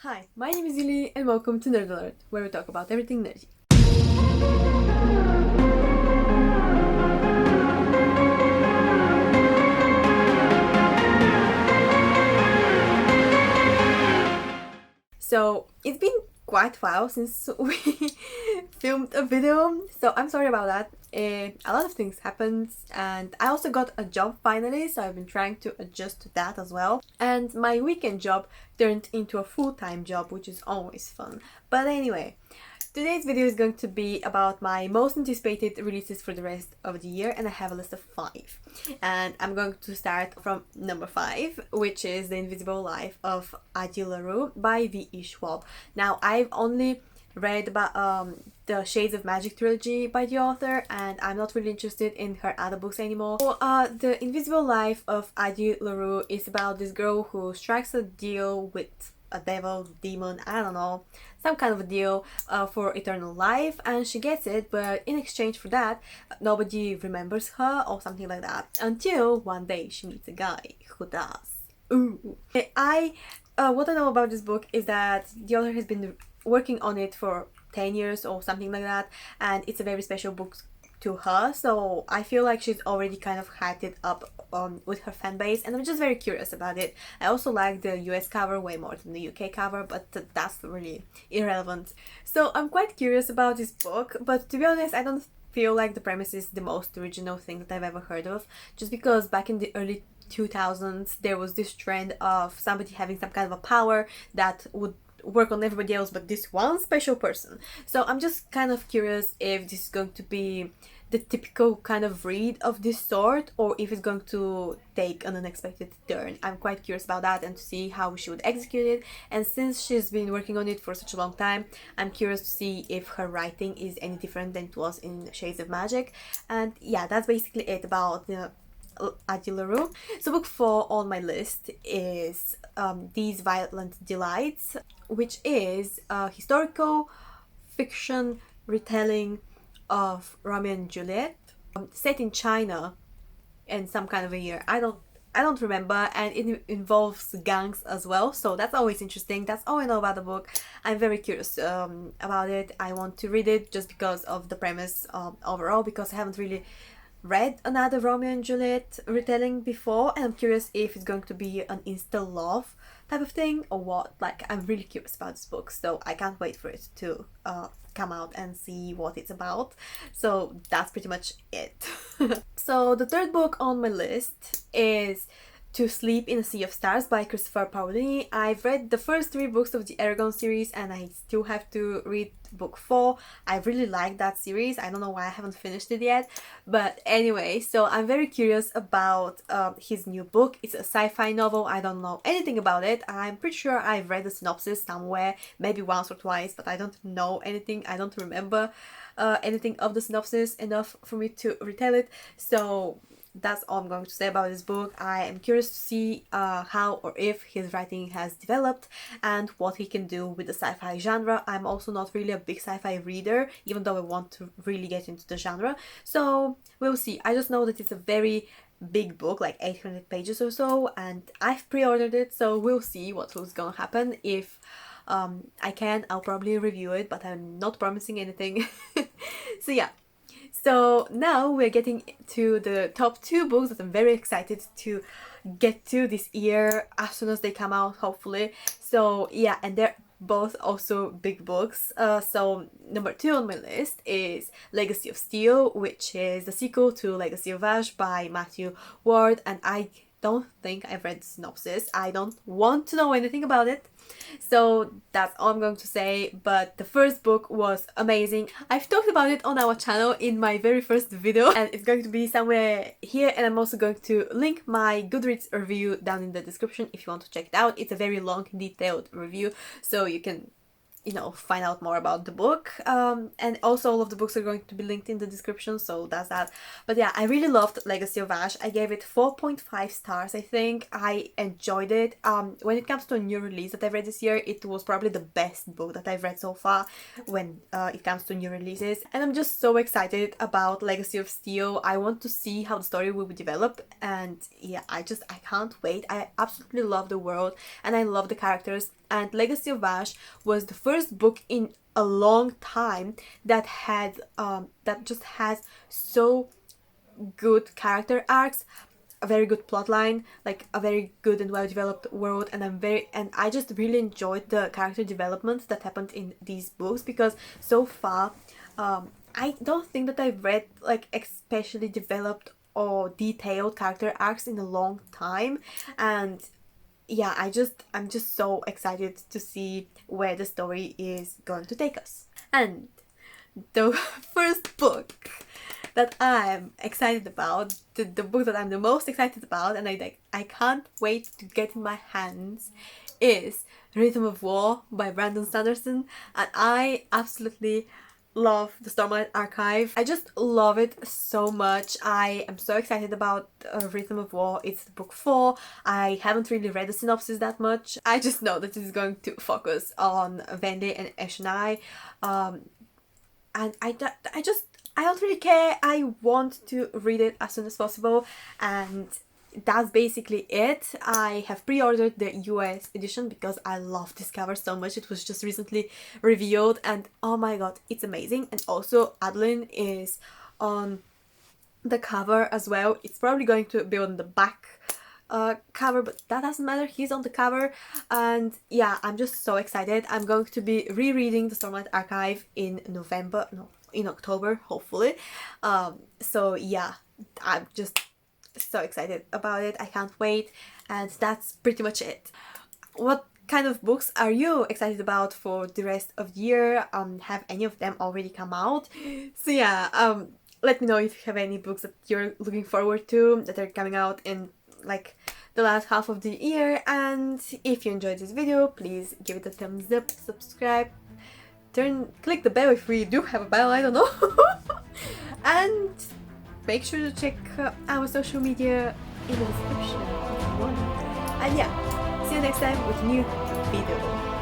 Hi, my name is Yuli and welcome to Nerd Alert, where we talk about everything nerdy. So, it's been quite a while since we filmed a video, so I'm sorry about that. A lot of things happened and I also got a job finally, so I've been trying to adjust to that as well. And my weekend job turned into a full-time job, which is always fun. But anyway, today's video is going to be about my most anticipated releases for the rest of the year, and I have a list of 5. And I'm going to start from number 5, which is The Invisible Life of LaRue by V.E. Schwab. Now, I've only read about the Shades of Magic trilogy by the author, and I'm not really interested in her other books anymore. So, The Invisible Life of LaRue is about this girl who strikes a deal with a devil, demon, I don't know, some kind of a deal for eternal life, and she gets it, but in exchange for that, nobody remembers her or something like that, until one day she meets a guy who does. Ooh. What I know about this book is that the author has been working on it for 10 years or something like that, and it's a very special book to her, so I feel like she's already kind of hyped it up with her fan base, and I'm just very curious about it. I also like the US cover way more than the UK cover, but that's really irrelevant. So I'm quite curious about this book, but to be honest, I don't feel like the premise is the most original thing that I've ever heard of, just because back in the early 2000s there was this trend of somebody having some kind of a power that would work on everybody else but this one special person. So I'm just kind of curious if this is going to be the typical kind of read of this sort, or if it's going to take an unexpected turn. I'm quite curious about that and to see how she would execute it, and since she's been working on it for such a long time, I'm curious to see if her writing is any different than it was in Shades of Magic. And yeah, that's basically it about the LaRue. So book 4 on my list is These Violent Delights, which is a historical fiction retelling of Romeo and Juliet, set in China in some kind of a year. I don't remember, and it involves gangs as well, so that's always interesting. That's all I know about the book. I'm very curious about it. I want to read it just because of the premise overall, because I haven't really read another Romeo and Juliet retelling before, and I'm curious if it's going to be an insta love type of thing or what. Like, I'm really curious about this book, so I can't wait for it to come out and see what it's about. So that's pretty much it. So the third book on my list is To Sleep in a Sea of Stars by Christopher Paolini. I've read the first 3 books of the Aragon series and I still have to read book 4. I really like that series. I don't know why I haven't finished it yet, but anyway, so I'm very curious about his new book. It's a sci-fi novel. I don't know anything about it. I'm pretty sure I've read the synopsis somewhere, maybe once or twice, but I don't know anything. I don't remember anything of the synopsis enough for me to retell it. So that's all I'm going to say about this book. I am curious to see how or if his writing has developed and what he can do with the sci-fi genre. I'm also not really a big sci-fi reader, even though I want to really get into the genre. So we'll see. I just know that it's a very big book, like 800 pages or so, and I've pre-ordered it, so we'll see what's gonna happen. If I can, I'll probably review it, but I'm not promising anything. So yeah. So now we're getting to the top 2 books that I'm very excited to get to this year as soon as they come out, hopefully. So yeah, and they're both also big books. So number 2 on my list is Legacy of Steel, which is the sequel to Legacy of Ash by Matthew Ward, and I don't think I've read the synopsis. I don't want to know anything about it. So that's all I'm going to say, but the first book was amazing. I've talked about it on our channel in my very first video, and it's going to be somewhere here, and I'm also going to link my Goodreads review down in the description if you want to check it out. It's a very long, detailed review, so you can, you know, find out more about the book, and also all of the books are going to be linked in the description, so that's that. But yeah, I really loved Legacy of Ash. I gave it 4.5 stars, I think. I enjoyed it. When it comes to a new release that I've read this year, it was probably the best book that I've read so far when it comes to new releases, and I'm just so excited about Legacy of Steel. I want to see how the story will be developed, and yeah, I can't wait. I absolutely love the world and I love the characters. and Legacy of Vash was the first book in a long time that had that just has so good character arcs, a very good plot line, like a very good and well developed world, and I just really enjoyed the character development that happened in these books, because so far I don't think that I've read like especially developed or detailed character arcs in a long time. And yeah, I'm just so excited to see where the story is going to take us. And the first book that I'm excited about, the book that I'm the most excited about, and I can't wait to get in my hands, is Rhythm of War by Brandon Sanderson. And I absolutely love the Stormlight Archive. I just love it so much. I am so excited about Rhythm of War. It's book 4. I haven't really read the synopsis that much. I just know that it is going to focus on Wendy and Eshonai. And I don't really care. I want to read it as soon as possible, and that's basically it. I have pre-ordered the US edition because I love this cover so much. It was just recently revealed, and oh my god, it's amazing. And also Adeline is on the cover as well. It's probably going to be on the back cover, but that doesn't matter. He's on the cover, and yeah, I'm just so excited. I'm going to be rereading the Stormlight Archive in October, hopefully. So yeah, I'm just so excited about it. I can't wait. And that's pretty much it. What kind of books are you excited about for the rest of the year? Have any of them already come out? So yeah, let me know if you have any books that you're looking forward to that are coming out in like the last half of the year. And if you enjoyed this video, please give it a thumbs up, subscribe, click the bell if we do have a bell, I don't know. And make sure to check our social media in the description if you want. And yeah, see you next time with a new video.